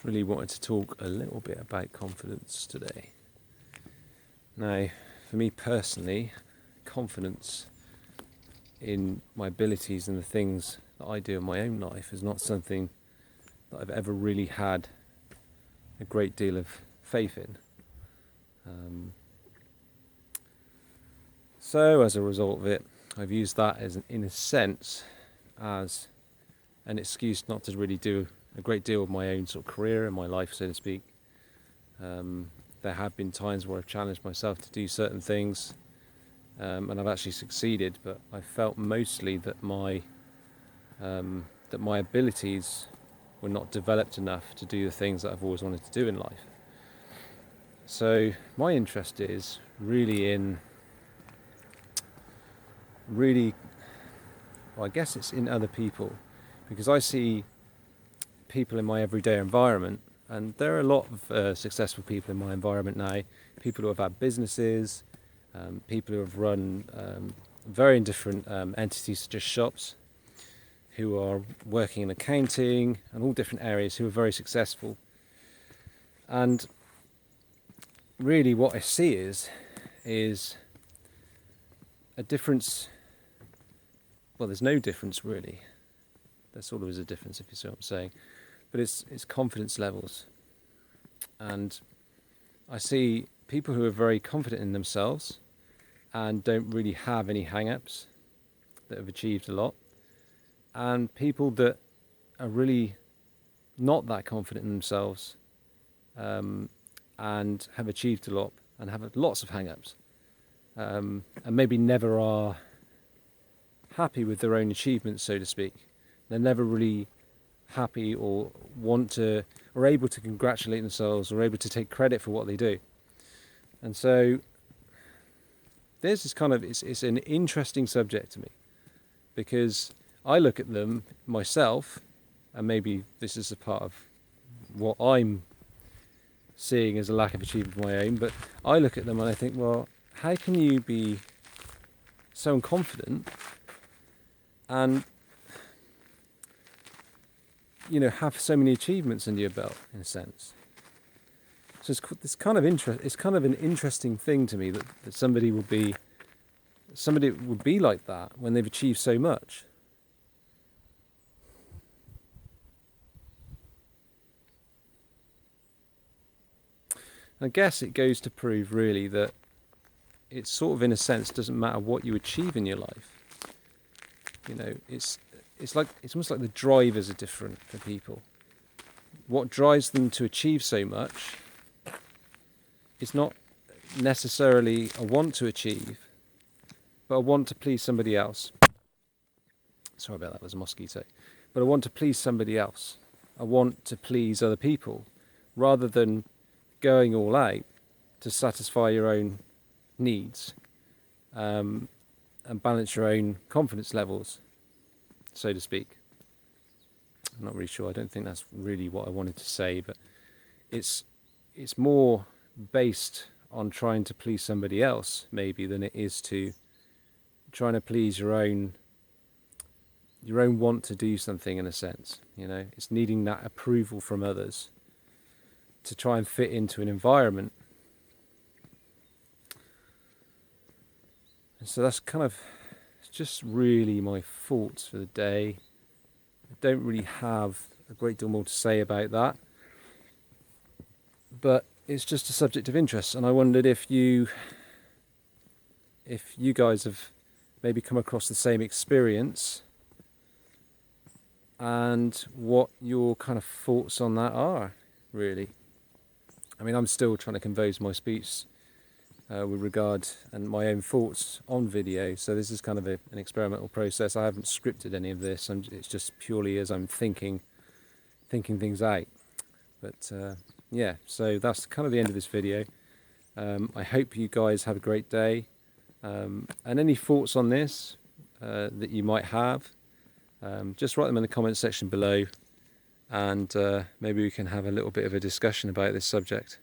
Just really wanted to talk a little bit about confidence today. Now, for me personally, confidence in my abilities and the things that I do in my own life is not something that I've ever really had a great deal of faith in. So as a result of it, I've used that as, in a sense, as an excuse not to really do a great deal of my own sort of career in my life, so to speak. There have been times where I've challenged myself to do certain things, and I've actually succeeded, but I felt mostly that my abilities were not developed enough to do the things that I've always wanted to do in life. So my interest is well, I guess it's in other people, because I see people in my everyday environment, and there are a lot of successful people in my environment now, people who have had businesses, people who have run very different entities such as shops, who are working in accounting and all different areas, who are very successful. And really what I see is a difference. Well, there's no difference really. There sort of is a difference, if you see what I'm saying. But it's confidence levels. And I see people who are very confident in themselves and don't really have any hang-ups, that have achieved a lot, and people that are really not that confident in themselves and have achieved a lot and have lots of hang-ups, and maybe never are happy with their own achievements, so to speak. They're never really happy or want to, or able to congratulate themselves, or able to take credit for what they do. And so there's this kind of, it's an interesting subject to me, because I look at them myself, and maybe this is a part of what I'm seeing as a lack of achievement of my own, but I look at them and I think, well, how can you be so confident and have so many achievements under your belt, in a sense? So it's kind of an interesting thing to me that somebody would be like that when they've achieved so much. I guess it goes to prove really that it sort of, in a sense, doesn't matter what you achieve in your life. It's almost like the drivers are different for people. What drives them to achieve so much is not necessarily a want to achieve, but a want to please somebody else. Sorry about that, it was a mosquito. But I want to please somebody else. I want to please other people, rather than going all out to satisfy your own needs and balance your own confidence levels, so to speak. I'm not really sure. I don't think that's really what I wanted to say, but it's more based on trying to please somebody else, maybe, than it is to trying to please your own want to do something, in a sense. It's needing that approval from others to try and fit into an environment. And so that's just really my thoughts for the day. I don't really have a great deal more to say about that, but it's just a subject of interest, and I wondered if you guys have maybe come across the same experience, and what your kind of thoughts on that are, really. I mean, I'm still trying to compose my speech with regard and my own thoughts on video, so this is kind of an experimental process. I haven't scripted any of this, it's just purely as I'm thinking things out. But yeah, so that's kind of the end of this video. I hope you guys have a great day, and any thoughts on this that you might have, just write them in the comment section below, and maybe we can have a little bit of a discussion about this subject.